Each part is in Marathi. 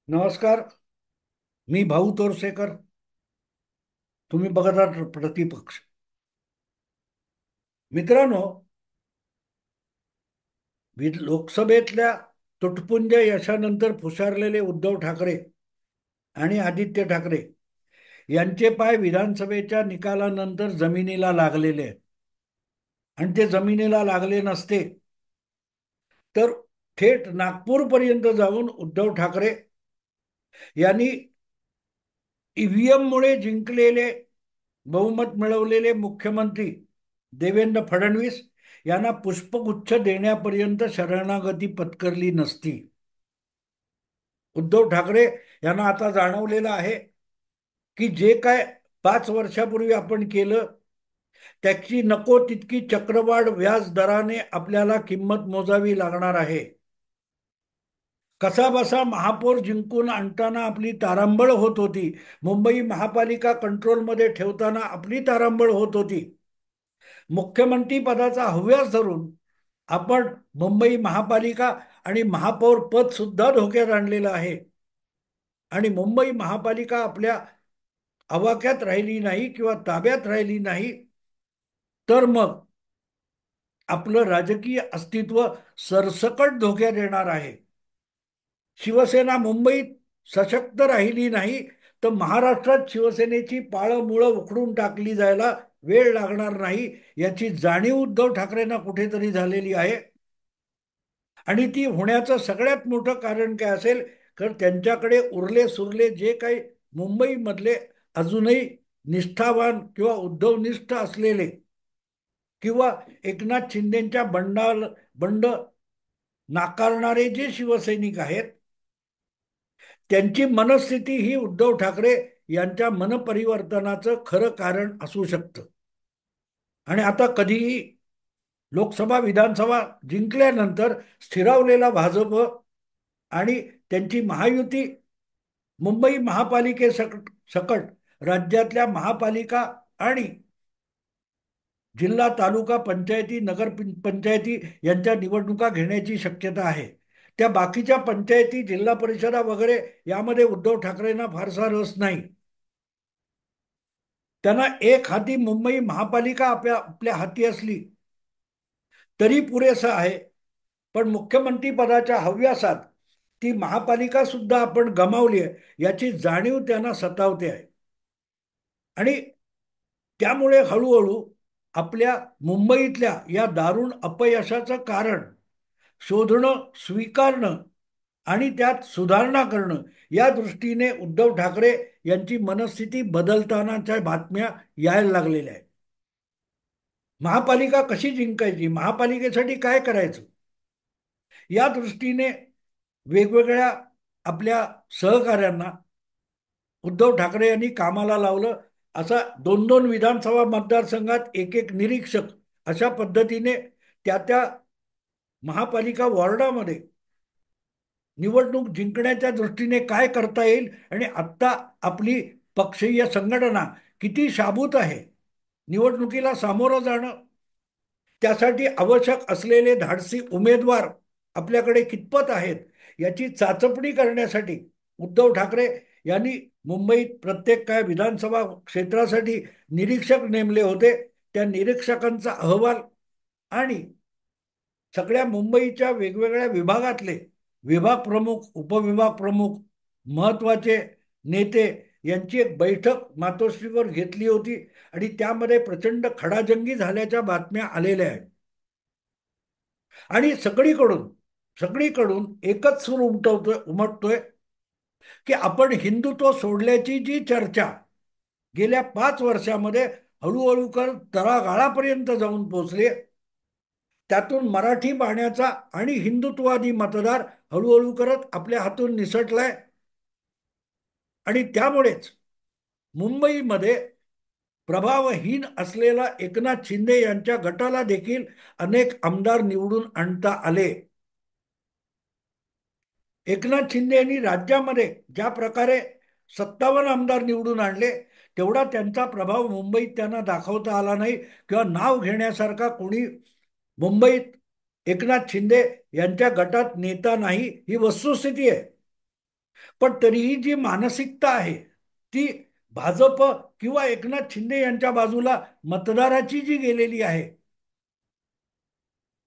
नमस्कार. मी भाऊ तोरसेकर. तुम्ही बघत आहात प्रतिपक्ष. मित्रांनो, लोकसभेतल्या तुटपुंज यशानंतर फुसारलेले उद्धव ठाकरे आणि आदित्य ठाकरे यांचे पाय विधानसभेच्या निकालानंतर जमिनीला लागलेले आहेत. आणि ते जमिनीला लागले नसते तर थेट नागपूरपर्यंत जाऊन उद्धव ठाकरे यांनी ईव्हीएम मुळे जिंकलेले, बहुमत मिळवलेले मुख्यमंत्री देवेंद्र फडणवीस यांना पुष्पगुच्छ देण्यापर्यंत शरणागती पत्करली नसती. उद्धव ठाकरे यांना आता जाणवलेलं आहे की जे काय 5 वर्षापूर्वी आपण केलं त्याची नको तितकी चक्रवाढ व्याज दराने आपल्याला किंमत मोजावी लागणार आहे. कसाबसा महापौर जिंकून आणताना आपली तारांबळ होत होती. मुंबई महापालिका कंट्रोलमध्ये ठेवताना आपली तारांबळ होत होती. मुख्यमंत्री पदाचा हव्यास धरून आपण मुंबई महापालिका आणि महापौर पद सुद्धा धोक्यात आणलेलं आहे. आणि मुंबई महापालिका आपल्या आवाक्यात राहिली नाही किंवा ताब्यात राहिली नाही तर मग आपलं राजकीय अस्तित्व सरसकट धोक्यात येणार आहे. शिवसेना मुंबईत सशक्त राहिली नाही तर महाराष्ट्रात शिवसेनेची पाळंमुळं उखडून टाकली जायला वेळ लागणार नाही, याची जाणीव उद्धव ठाकरेंना कुठेतरी झालेली आहे. आणि ती होण्याचं सगळ्यात मोठं कारण काय असेल तर त्यांच्याकडे उरले सुरले जे काही मुंबईमधले अजूनही निष्ठावान किंवा उद्धवनिष्ठ असलेले किंवा एकनाथ शिंदेच्या बंड नाकारणारे जे शिवसैनिक आहेत त्यांची मनस्थिती ही उद्धव ठाकरे यांच्या मनपरिवर्तनाचं खरं कारण असू शकतं. आणि आता कधीही लोकसभा विधानसभा जिंकल्यानंतर स्थिरावलेला भाजप आणि त्यांची महायुती मुंबई सकट राज्यातल्या महापालिका आणि जिल्हा तालुका पंचायती नगर पंचायती यांच्या निवडणुका घेण्याची शक्यता आहे. त्या बाकीच्या पंचायती जिल्हा परिषदा वगैरे यामध्ये उद्धव ठाकरेंना फारसा रस नाही. त्यांना एक हाती मुंबई महापालिका आपल्या आपल्या हाती असली तरी पुरेसं आहे. पण मुख्यमंत्री पदाच्या हव्यासात ती महापालिका सुद्धा आपण गमावली आहे याची जाणीव त्यांना सतावते आहे. आणि त्यामुळे हळूहळू आपल्या मुंबईतल्या या दारुण अपयशाचं कारण शोधणं, स्वीकारणं आणि त्यात सुधारणा करणं या दृष्टीने उद्धव ठाकरे यांची मनस्थिती बदलतानाच्या बातम्या यायला लागलेल्या आहेत. महापालिका कशी जिंकायची, महापालिकेसाठी काय करायचं, या दृष्टीने वेगवेगळ्या आपल्या सहकाऱ्यांना उद्धव ठाकरे यांनी कामाला लावलं. असा 2-2 विधानसभा मतदारसंघात एक एक निरीक्षक अशा पद्धतीने त्या त्या महापालिका वॉर्डामध्ये निवडणूक जिंकण्याच्या दृष्टीने काय करता येईल आणि आत्ता आपली पक्षीय संघटना किती शाबूत आहे, निवडणुकीला सामोरं जाणं, त्यासाठी आवश्यक असलेले धाडसी उमेदवार आपल्याकडे कितपत आहेत याची चाचपणी करण्यासाठी उद्धव ठाकरे यांनी मुंबईत प्रत्येक काय विधानसभा क्षेत्रासाठी निरीक्षक नेमले होते. त्या निरीक्षकांचा अहवाल आणि सगळ्या मुंबईच्या वेगवेगळ्या विभागातले विभाग प्रमुख, उपविभाग प्रमुख, महत्वाचे नेते यांची एक बैठक मातोश्रीवर घेतली होती आणि त्यामध्ये प्रचंड खडाजंगी झाल्याच्या बातम्या आलेल्या आहेत. आणि सगळीकडून एकच सूर उमटतोय की आपण हिंदुत्व सोडल्याची जी चर्चा गेल्या 5 वर्षामध्ये हळूहळू कर तळागाळापर्यंत जाऊन पोहोचली, त्यातून मराठी बाण्याचा आणि हिंदुत्ववादी मतदार हळूहळू करत आपल्या हातून निसटलाय. आणि त्यामुळेच मुंबईमध्ये प्रभावहीन असलेला एकनाथ शिंदे यांच्या गटाला देखील अनेक आमदार निवडून आणता आले. एकनाथ शिंदे यांनी राज्यामध्ये ज्या प्रकारे 57 आमदार निवडून आणले तेवढा त्यांचा प्रभाव मुंबईत त्यांना दाखवता आला नाही किंवा नाव घेण्यासारखा कोणी मुंबईत एकनाथ शिंदे यांच्या गटात नेता नाही, ही वस्तुस्थिती आहे. पण तरीही जी मानसिकता आहे ती भाजप किंवा एकनाथ शिंदे यांच्या बाजूला मतदाराची जी गेलेली आहे,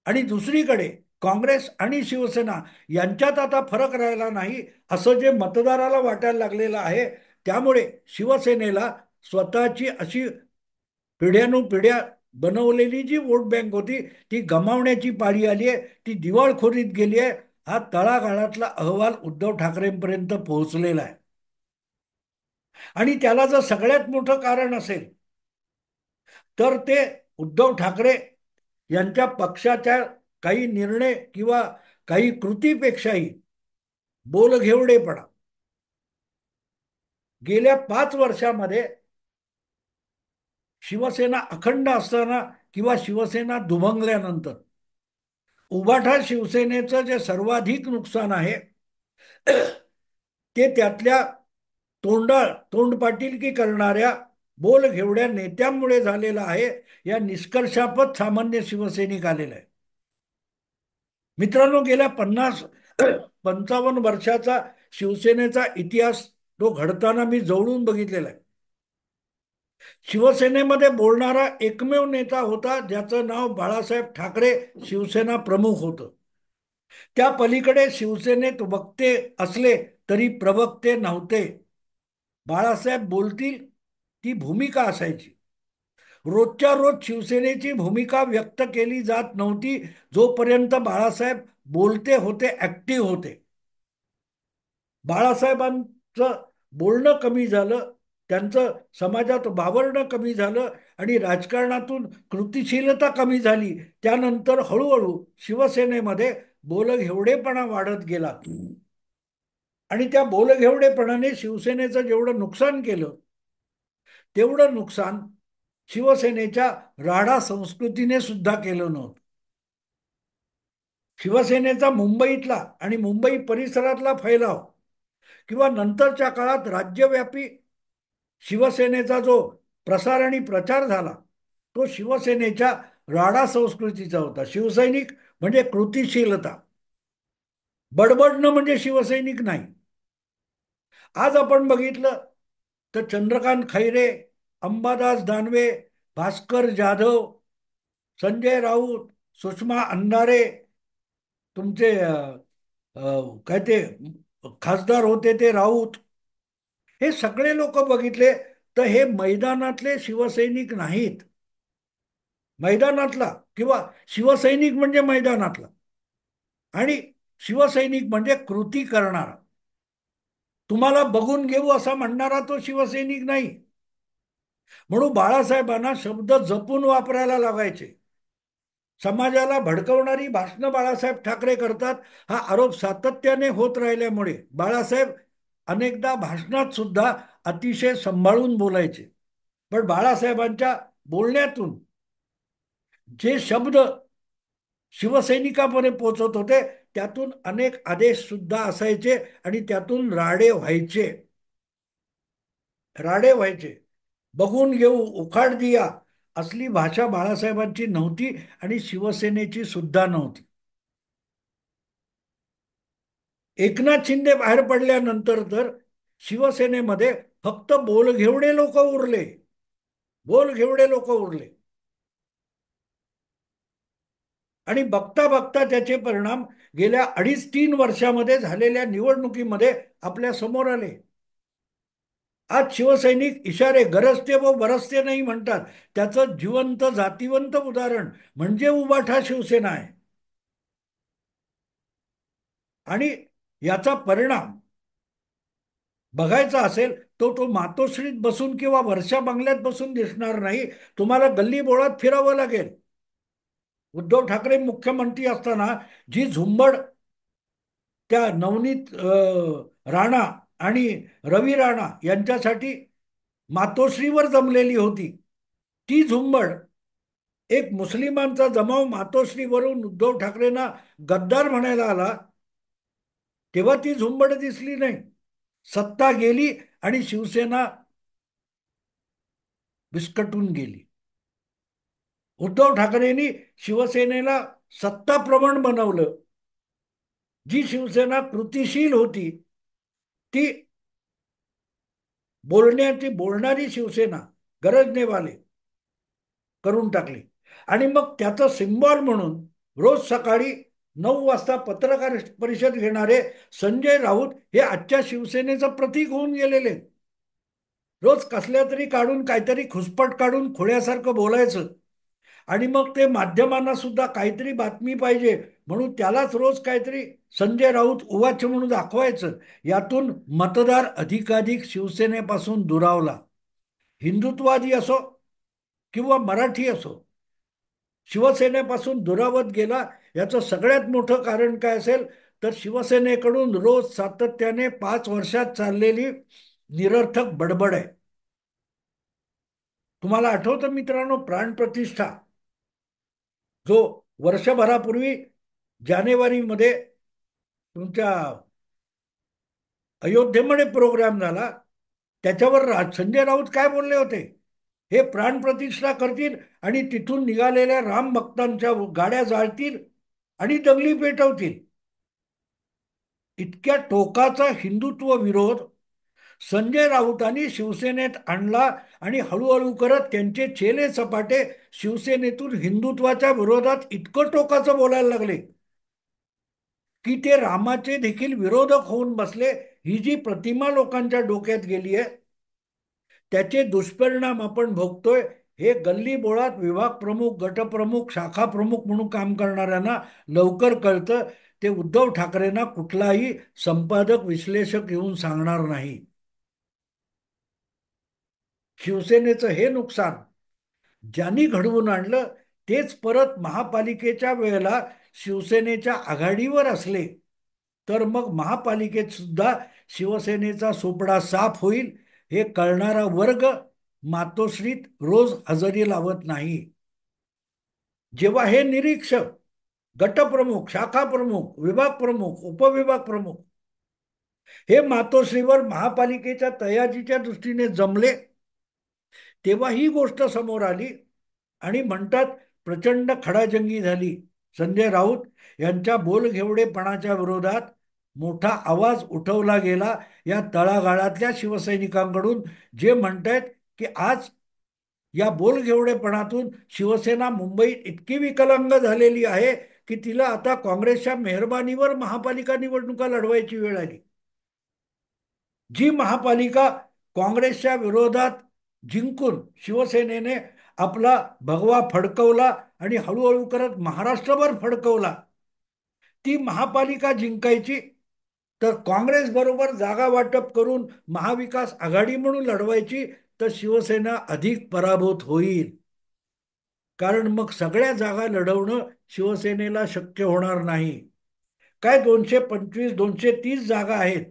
आणि दुसरीकडे काँग्रेस आणि शिवसेना यांच्यात आता फरक राहिला नाही असं जे मतदाराला वाटायला लागलेलं आहे. त्यामुळे शिवसेनेला स्वतःची अशी पिढ्यानुपिढ्या बनवलेली जी वोट बँक होती ती गमावण्याची पाळी आली आहे, ती दिवाळखोरीत गेली आहे. हा तळागाळातला अहवाल उद्धव ठाकरेंपर्यंत पोहोचलेला आहे. आणि त्याला जर सगळ्यात मोठं कारण असेल तर ते उद्धव ठाकरे यांच्या पक्षाच्या काही निर्णय किंवा काही कृतीपेक्षाही बोलघेवडेपणा. गेल्या 5 वर्षामध्ये शिवसेना अखंड असताना किंवा शिवसेना दुभंगल्यानंतर उभाठा शिवसेनेचं जे सर्वाधिक नुकसान आहे ते त्यातल्या तोंडपाटीलकी करणाऱ्या बोलघेवड्या नेत्यांमुळे झालेलं आहे. या निष्कर्षापत सामान्य शिवसैनिक आलेला आहे. मित्रांनो, गेल्या 50-55 वर्षाचा शिवसेनेचा इतिहास तो घडताना मी जवळून बघितलेला आहे. शिवसेनेमध्ये बोलणारा एकमेव नेता होता ज्याचं नाव बाळासाहेब ठाकरे शिवसेना प्रमुख होतं. त्या पलीकडे शिवसेनेत वक्ते असले तरी प्रवक्ते नव्हते. बाळासाहेब बोलतील ती भूमिका असायची. रोजच्या रोज शिवसेनेची भूमिका व्यक्त केली जात नव्हती जोपर्यंत बाळासाहेब बोलते होते, ऍक्टिव्ह होते. बाळासाहेबांचं बोलणं कमी झालं, त्यांचं समाजात वावरणं कमी झालं आणि राजकारणातून कृतिशीलता कमी झाली. त्यानंतर हळूहळू शिवसेनेमध्ये बोलघेवडेपणा वाढत गेला आणि त्या बोलघेवडेपणाने शिवसेनेचं जेवढं नुकसान केलं तेवढं नुकसान शिवसेनेच्या राडा संस्कृतीने सुद्धा केलं नव्हतं. शिवसेनेचा मुंबईतला आणि मुंबई परिसरातला फैलाव किंवा नंतरच्या काळात राज्यव्यापी शिवसेनेचा जो प्रसार आणि प्रचार झाला तो शिवसेनेच्या राडा संस्कृतीचा होता. शिवसैनिक म्हणजे कृतिशीलता, बडबडणं म्हणजे शिवसैनिक नाही. आज आपण बघितलं तर चंद्रकांत खैरे, अंबादास दानवे, भास्कर जाधव, संजय राऊत, सुषमा अंधारे, तुमचे काय ते खासदार होते ते राऊत, हे सगळे लोक बघितले तर हे मैदानातले शिवसैनिक नाहीत. मैदानातला किंवा शिवसैनिक म्हणजे मैदानातला आणि शिवसैनिक म्हणजे कृती करणारा. तुम्हाला बघून घेऊ असा म्हणणारा तो शिवसैनिक नाही. म्हणून बाळासाहेबांना शब्द जपून वापरायला लागायचे. समाजाला भडकवणारी भाषणं बाळासाहेब ठाकरे करतात हा आरोप सातत्याने होत राहिल्यामुळे बाळासाहेब अनेकदा भाषणात सुद्धा अतिशय सांभाळून बोलायचे. पण बाळासाहेबांच्या बोलण्यातून जे शब्द शिवसैनिकांपर्यंत पोहोचत होते त्यातून अनेक आदेश सुद्धा असायचे आणि त्यातून राडे व्हायचे. बघून घेऊ, उखाड दिया असली भाषा बाळासाहेबांची नव्हती आणि शिवसेनेची सुद्धा नव्हती. एकनाथ शिंदे बाहेर पडल्यानंतर तर शिवसेनेमध्ये फक्त बोलघेवडे लोक उरले आणि बघता बघता त्याचे परिणाम गेल्या 2.5-3 वर्षामध्ये झालेल्या निवडणुकीमध्ये आपल्या समोर आले. आज शिवसैनिक इशारे गरजते व बरसते नाही म्हणतात. त्याचं जिवंत जातिवंत उदाहरण म्हणजे उबाठा शिवसेना आहे. आणि याचा परिणाम बघायचा असेल तो मातोश्रीत बसून किंवा वर्षा बंगल्यात बसून दिसणार नाही. तुम्हाला गल्ली बोळात फिरावं लागेल. उद्धव ठाकरे मुख्यमंत्री असताना जी झुंबड त्या नवनीत राणा आणि रवी राणा यांच्यासाठी मातोश्रीवर जमलेली होती, ती झुंबड एक मुस्लिमांचा जमाव मातोश्रीवरून उद्धव ठाकरेंना गद्दार म्हणायला आला तेव्हा ती झुंबड दिसली नाही. सत्ता गेली आणि शिवसेना विस्कटून गेली. उद्धव ठाकरेंनी शिवसेनेला सत्ताप्रवण बनवलं. जी शिवसेना कृतिशील होती ती बोलणारी शिवसेना गरजनेवाले करून टाकली. आणि मग त्याचं सिम्बॉल म्हणून रोज सकाळी 9 वाजता पत्रकार परिषद घेणारे संजय राऊत हे आजच्या शिवसेनेचं प्रतीक होऊन गेलेले. रोज कसल्या तरी काढून काहीतरी खुसपट काढून खोड्यासारखं बोलायचं. आणि मग ते माध्यमांना सुद्धा काहीतरी बातमी पाहिजे म्हणून त्यालाच रोज काहीतरी संजय राऊत उवाच म्हणून दाखवायचं. यातून मतदार अधिकाधिक शिवसेनेपासून दुरावला. हिंदुत्ववादी असो किंवा मराठी असो, शिवसेनेपासून दुरावत गेला. याचं सगळ्यात मोठं कारण काय असेल तर शिवसेनेकडून रोज सातत्याने 5 वर्षात चाललेली निरर्थक बडबड आहे. तुम्हाला आठवतं मित्रांनो, प्राणप्रतिष्ठा जो वर्षभरापूर्वी जानेवारीमध्ये तुमच्या अयोध्येमध्ये प्रोग्राम झाला, त्याच्यावर संजय राऊत काय बोलले होते? हे प्राणप्रतिष्ठा करतील आणि तिथून निघालेल्या राम भक्तांच्या गाड्या जाळतील आणि दंगली पेटवतील. इतक्या टोकाचा हिंदुत्व विरोध संजय राऊतांनी शिवसेनेत आणला आणि हळूहळू करत त्यांचे चेले चपाटे शिवसेनेतून हिंदुत्वाच्या विरोधात इतकं टोकाचं बोलायला लागले की ते रामाचे देखील विरोधक होऊन बसले. ही जी प्रतिमा लोकांच्या डोक्यात गेली आहे त्याचे दुष्परिणाम आपण भोगतोय. हे गल्ली बोळात विभाग प्रमुख, गटप्रमुख, शाखा प्रमुख म्हणून काम करणाऱ्यांना लवकर कळतं. ते उद्धव ठाकरेंना कुठलाही संपादक विश्लेषक येऊन सांगणार नाही. शिवसेनेचं हे नुकसान ज्यांनी घडवून आणलं तेच परत महापालिकेच्या वेळेला शिवसेनेच्या आघाडीवर असले तर मग महापालिकेत सुद्धा शिवसेनेचा सोपडा साफ होईल. हे कळणारा वर्ग मातोश्रीत रोज हजेरी लावत नाही. जेव्हा हे निरीक्षक, गटप्रमुख, शाखा प्रमुख, विभाग प्रमुख, उपविभाग प्रमुख हे मातोश्रीवर महापालिकेच्या तयारीच्या दृष्टीने जमले तेव्हा ही गोष्ट समोर आली आणि म्हणतात प्रचंड खडाजंगी झाली. संजय राऊत यांच्या बोलघेवडेपणाच्या विरोधात मोठा आवाज उठवला गेला. या तळागाळातल्या शिवसैनिकांकडून जे म्हणतायत की आज या बोलघेवडेपणातून शिवसेना मुंबईत इतकी विकलांग झालेली आहे की तिला आता काँग्रेसच्या मेहरबानीवर महापालिका निवडणुका लढवायची वेळ आली. जी महापालिका काँग्रेसच्या विरोधात जिंकून शिवसेनेने आपला भगवा फडकवला आणि हळूहळू करत महाराष्ट्रभर फडकवला, ती महापालिका जिंकायची तर काँग्रेस बरोबर जागा वाटप करून महाविकास आघाडी म्हणून लढवायची तर शिवसेना अधिक पराभूत होईल. कारण मग सगळ्या जागा लढवणं शिवसेनेला शक्य होणार नाही. काय 225 230 जागा आहेत,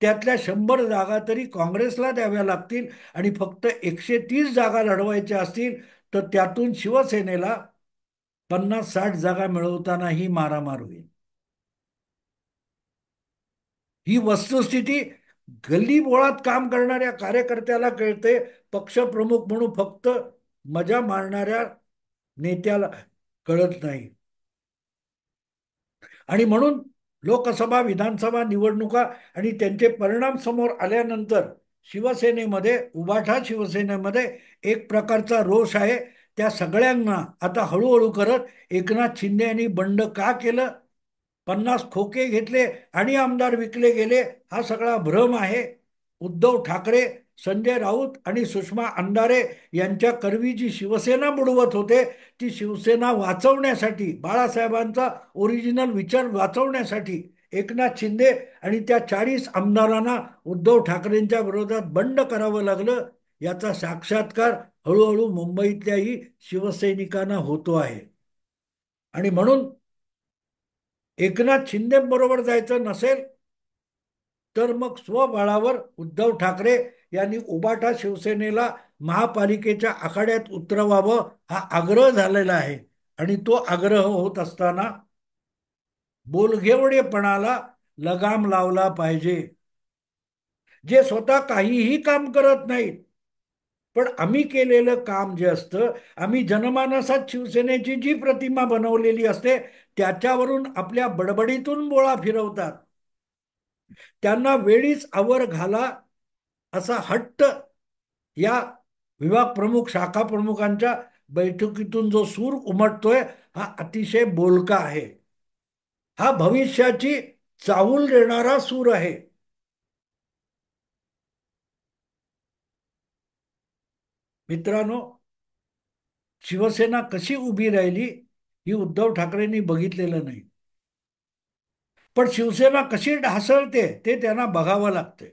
त्यातल्या 100 जागा तरी काँग्रेसला द्याव्या लागतील आणि फक्त 130 जागा लढवायच्या असतील तर त्यातून शिवसेनेला 50-60 जागा मिळवतानाही मारामार होईल. ही वस्तुस्थिती गल्ली बोळात काम करणाऱ्या कार्यकर्त्याला कळते. पक्षप्रमुख म्हणून फक्त मजा मारणाऱ्या नेत्याला कळत नाही. आणि म्हणून लोकसभा, विधानसभा निवडणुका आणि त्यांचे परिणाम समोर आल्यानंतर शिवसेनेमध्ये, उबाठा शिवसेनेमध्ये एक प्रकारचा रोष आहे. त्या सगळ्यांना आता हळूहळू करत एकनाथ शिंदे यांनी बंड का केलं, 50 खोके घेतले आणि आमदार विकले गेले, हा सगळा भ्रम आहे. उद्धव ठाकरे, संजय राऊत आणि सुषमा अंधारे यांच्या करवी जी शिवसेना बुडवत होते ती शिवसेना वाचवण्यासाठी, बाळासाहेबांचा ओरिजिनल विचार वाचवण्यासाठी एकनाथ शिंदे आणि त्या 40 आमदारांना उद्धव ठाकरेंच्या विरोधात बंड करावं लागलं. याचा साक्षात्कार हळूहळू मुंबईतल्याही शिवसैनिकांना होतो आहे. आणि म्हणून एकनाथ शिंदेबरोबर जायचं नसेल तर मग स्वबळावर उद्धव ठाकरे यांनी उबाटा शिवसेनेला महापालिकेच्या आखाड्यात उतरवावं हा आग्रह झालेला आहे. आणि तो आग्रह होत असताना बोलघेवडेपणाला लगाम लावला पाहिजे. जे स्वतः काहीही काम करत नाहीत पण आम्ही केलेलं काम जे असतं, आम्ही जनमानसात शिवसेनेची जी प्रतिमा बनवलेली असते त्याच्यावरून आपल्या बडबडीतून बोळा फिरवतात. त्यांना वेळीच आवर घाला असा हट्ट या विभाग प्रमुख शाखा प्रमुखांच्या बैठकीतून जो सूर उमटतोय हा अतिशय बोलका आहे. हा भविष्याची चाहूल देणारा सूर आहे. मित्रांनो, शिवसेना कशी उभी राहिली ही उद्धव ठाकरेंनी बघितलेलं नाही. पण शिवसेना कशी ढासळते ते त्यांना बघावं लागते.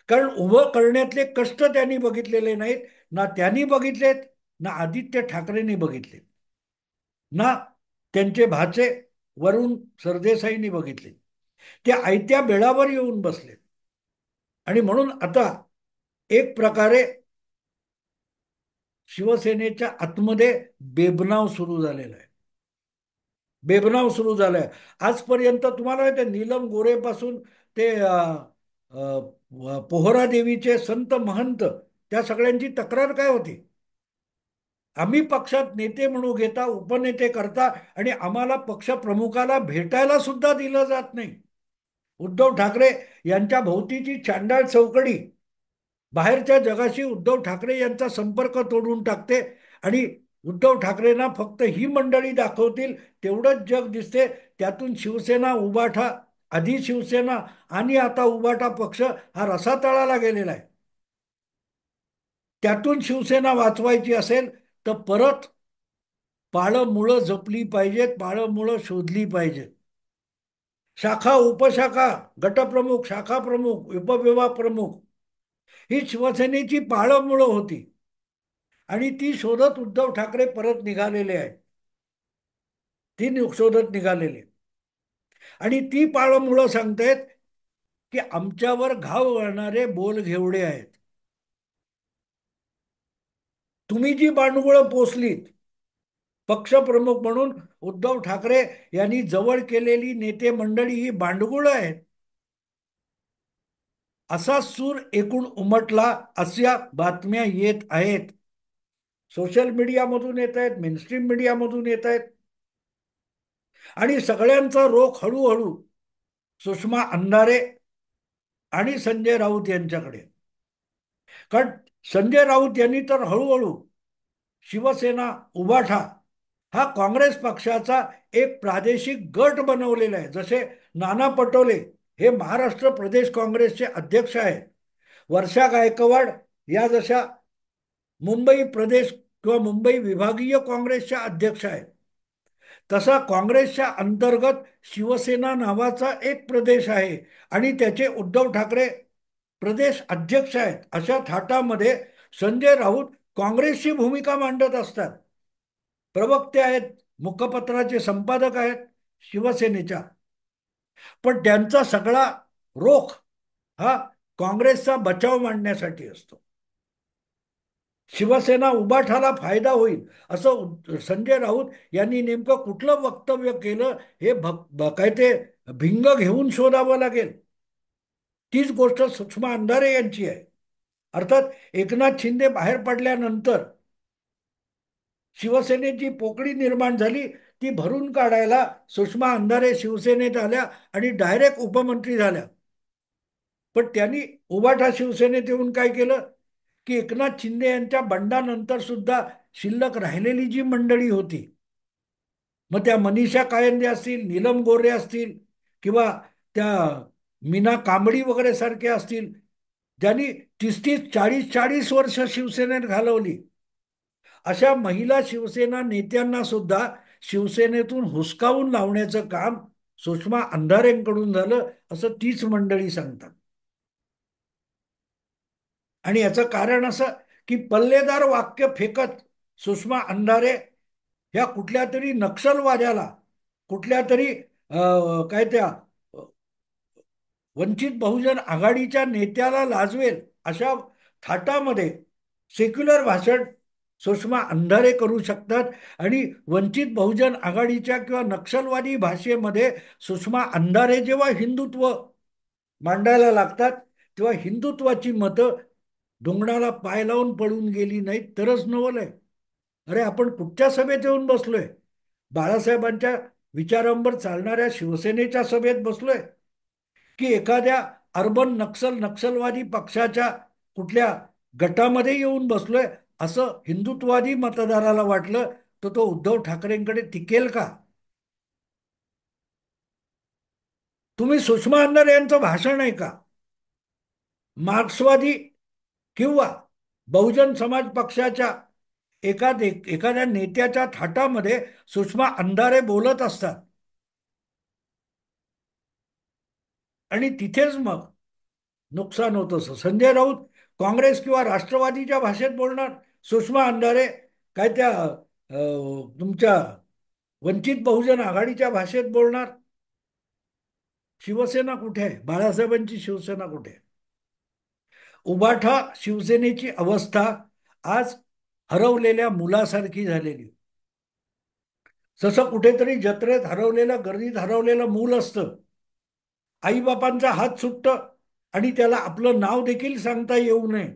कारण उभं करण्यातले कष्ट त्यांनी बघितलेले नाहीत. ना त्यांनी बघितलेत, ना आदित्य ठाकरेंनी बघितले, ना त्यांचे भाचे वरुण सरदेसाईंनी बघितले. ते आयत्या बेळावर येऊन बसले. आणि म्हणून आता एक प्रकारे शिवसेनेच्या आतमध्ये बेबनाव सुरू झालेला आहे. बेबनाव सुरू झालाय. आजपर्यंत तुम्हाला माहिती आहे, नीलम गोरेपासून ते पोहरा देवीचे संत महंत, त्या सगळ्यांची तक्रार काय होती? आम्ही पक्षात नेते म्हणून घेता, उपनेते करता, आणि आम्हाला पक्ष प्रमुखाला भेटायला सुद्धा दिलं जात नाही. उद्धव ठाकरे यांच्या भोवतीची चांडाळ चौकडी बाहेरच्या जगाशी उद्धव ठाकरे यांचा संपर्क तोडून टाकते. आणि उद्धव ठाकरेंना फक्त ही मंडळी दाखवतील तेवढंच जग दिसते. त्यातून शिवसेना उबाठा, आधी शिवसेना आणि आता उबाठा पक्ष हा रसातळाला गेलेला आहे. त्यातून शिवसेना वाचवायची असेल तर परत पाळं मुळं जपली पाहिजेत, पाळं मुळं शोधली पाहिजेत. शाखा, उपशाखा, गटप्रमुख, शाखा प्रमुख, उपविभाग प्रमुख ही शिवसेनेची पाळंमुळं होती. आणि ती शोधत उद्धव ठाकरे परत निघालेले आहेत. ती शोधत निघालेली. आणि ती पाळंमुळं सांगतायत की आमच्यावर घाव घालणारे बोल घेवडे आहेत. तुम्ही जी बांडगुळं पोचलीत पक्षप्रमुख म्हणून, उद्धव ठाकरे यांनी जवळ केलेली नेते मंडळी ही बांडगुळं आहेत, असा सूर एकूण उमटला. अशा बातम्या येत आहेत. सोशल मीडियामधून येत आहेत, मेनस्ट्रीम मीडियामधून येत आहेत. आणि सगळ्यांचा रोख हळूहळू सुषमा अंधारे आणि संजय राऊत यांच्याकडे. कारण संजय राऊत यांनी तर हळूहळू शिवसेना, उबाठा हा काँग्रेस पक्षाचा एक प्रादेशिक गट बनवलेला आहे. जसे नाना पटोले हे महाराष्ट्र प्रदेश काँग्रेसचे अध्यक्ष आहेत, वर्षा गायकवाड या जशा मुंबई प्रदेश किंवा मुंबई विभागीय काँग्रेसच्या अध्यक्ष आहेत, तसा काँग्रेसच्या अंतर्गत शिवसेना नावाचा एक प्रदेश आहे आणि त्याचे उद्धव ठाकरे प्रदेश अध्यक्ष आहेत. अशा थाटामध्ये संजय राऊत काँग्रेसची भूमिका मांडत असतात. प्रवक्ते आहेत, मुखपत्राचे संपादक आहेत शिवसेनेच्या. पण त्यांचा सगळा रोख हा काँग्रेसचा बचाव मांडण्यासाठी असतो. शिवसेना उबाठाला फायदा होईल असं संजय राऊत यांनी नेमकं कुठलं वक्तव्य केलं हे काय ते भिंग घेऊन शोधावं लागेल. तीच गोष्ट सुषमा अंधारे यांची आहे. अर्थात एकनाथ शिंदे बाहेर पडल्यानंतर शिवसेनेची पोकळी निर्माण झाली. ती भरून काढायला सुषमा अंधारे शिवसेनेत आल्या आणि डायरेक्ट उपमंत्री झाल्या. पण त्यांनी उबाठा शिवसेनेत येऊन काय केलं की एकनाथ शिंदे यांच्या बंडानंतर सुद्धा शिल्लक राहिलेली जी मंडळी होती, मग त्या मनीषा कायंदे असतील, नीलम गोरे असतील, किंवा त्या मीना कांबळी वगैरे सारखे असतील, ज्यांनी 30-30, 40-40 वर्ष शिवसेनेत घालवली, अशा महिला शिवसेना नेत्यांना सुद्धा शिवसेनेतून हुसकावून लावण्याचं काम सुषमा अंधारेंकडून झालं असं तीच मंडळी सांगतात. आणि याचं कारण असं की पल्लेदार वाक्य फेकत सुषमा अंधारे ह्या कुठल्या तरी नक्षलवाद्याला, कुठल्या तरी काय त्या वंचित बहुजन आघाडीच्या नेत्याला लाजवेल अशा थाटामध्ये सेक्युलर भाषण सुषमा अंधारे करू शकतात. आणि वंचित बहुजन आघाडीच्या किंवा नक्षलवादी भाषेमध्ये सुषमा अंधारे जेव्हा हिंदुत्व मांडायला लागतात तेव्हा हिंदुत्वाची मतं डोंगराला पाय लावून पळून गेली नाहीत तरच नवल आहे. अरे आपण कुठच्या सभेत येऊन बसलोय? बाळासाहेबांच्या विचारांवर चालणाऱ्या शिवसेनेच्या सभेत बसलोय. की एखाद्या अर्बन नक्षलवादी पक्षाच्या कुठल्या गटामध्ये येऊन बसलोय असं हिंदुत्ववादी मतदाराला वाटलं, तर तो उद्धव ठाकरेंकडे टिकेल का? तुम्ही सुषमा अंधारे यांचं भाषण आहे का? मार्क्सवादी किंवा बहुजन समाज पक्षाच्या एखाद्या नेत्याच्या थाटामध्ये सुषमा अंधारे बोलत असतात आणि तिथेच मग नुकसान होत असं. संजय राऊत काँग्रेस किंवा राष्ट्रवादीच्या भाषेत बोलणार, सुषमा अंधारे काय त्या तुमच्या वंचित बहुजन आघाडीच्या भाषेत बोलणार. शिवसेना कुठे आहे? बाळासाहेबांची शिवसेना कुठे आहे? उभाठा शिवसेनेची अवस्था आज हरवलेल्या मुलासारखी झालेली. जसं कुठेतरी जत्रेत हरवलेलं, गर्दीत हरवलेलं मूल असतं, आईबापांचा हात सुटतं आणि त्याला आपलं नाव देखील सांगता येऊ नये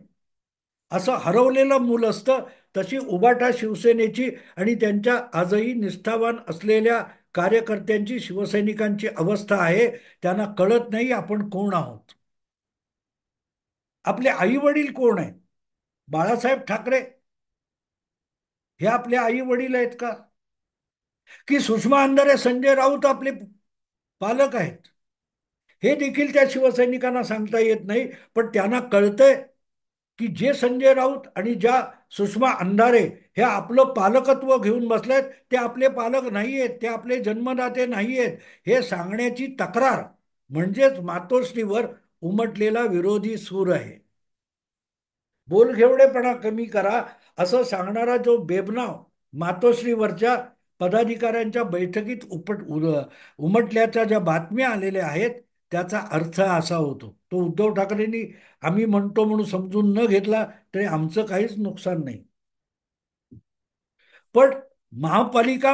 असं हरवलेलं मूल असतं. तशी उभाठा शिवसेनेची आणि त्यांच्या आजही निष्ठावान असलेल्या कार्यकर्त्यांची, शिवसैनिकांची अवस्था आहे. त्यांना कळत नाही आपण कोण आहोत. आपले आई वडील कोण आहेत? बाळासाहेब ठाकरे हे आपले आई वडील आहेत का? की सुषमा अंधारे, संजय राऊत आपले पालक आहेत? हे देखील त्या शिवसैनिकांना सांगता येत नाही. पण त्यांना कळतंय की जे संजय राऊत आणि ज्या सुषमा अंधारे हे आपलं पालकत्व घेऊन बसलेत, ते आपले पालक नाही आहेत, ते आपले जन्मदाते नाही आहेत, हे सांगण्याची तक्रार म्हणजेच मातोश्रीवर उमटलेला विरोधी सूर आहे. बोलघेवडेपणा कमी करा असं सांगणारा जो बेबनाव मातोश्रीवरच्या पदाधिकाऱ्यांच्या बैठकीत उमटल्याच्या ज्या बातम्या आलेल्या आहेत, त्याचा अर्थ असा होतो. तो उद्धव ठाकरेंनी आम्ही म्हणतो म्हणून समजून न घेतला तरी आमचं काहीच नुकसान नाही. पण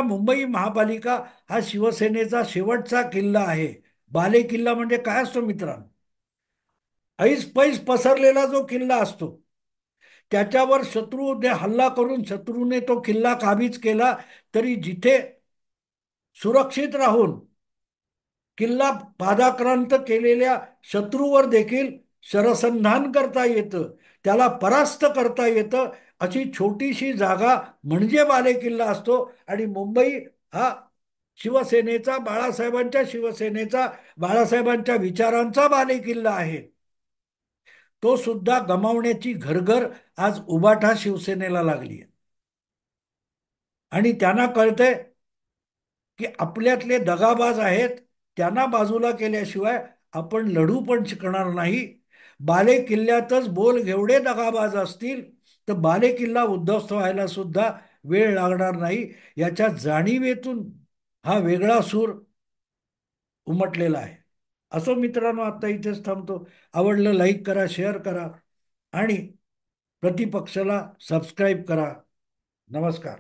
मुंबई महापालिका हा शिवसेनेचा शेवटचा किल्ला आहे. बाले किल्ला म्हणजे काय असतो मित्रांनो? ऐस पैस पसरलेला जो किल्ला असतो, त्याच्यावर शत्रूने हल्ला करून शत्रूने तो किल्ला काबीज केला तरी जिथे सुरक्षित राहून किल्ला पादाक्रांत केलेल्या शत्रूवर देखील शरसंधान करता येतं, त्याला परास्त करता येतं. अशी छोटीशी जागा म्हणजे बालेकिल्ला असतो. आणि मुंबई हा शिवसेनेचा, बाळासाहेबांच्या शिवसेनेचा, बाळासाहेबांच्या विचारांचा बालेकिल्ला आहे. तो सुद्धा गमावण्याची घरघर आज उबाठा शिवसेनेला लागली आहे. आणि त्यांना कळतंय की आपल्यातले दगाबाज आहेत, त्यांना बाजूला केल्याशिवाय आपण लढू पण शिकणार नाही. बाले किल्ल्यातच बोल घेवडे दगाबाज असतील तर बाले किल्ला उद्ध्वस्त व्हायला सुद्धा वेळ लागणार नाही. याच्या जाणीवेतून हा वेगळा सूर उमटलेला आहे. असो मित्रांनो, आता इथेच थांबतो. आवडलं लाईक करा, शेअर करा आणि प्रतिपक्षाला सबस्क्राईब करा. नमस्कार.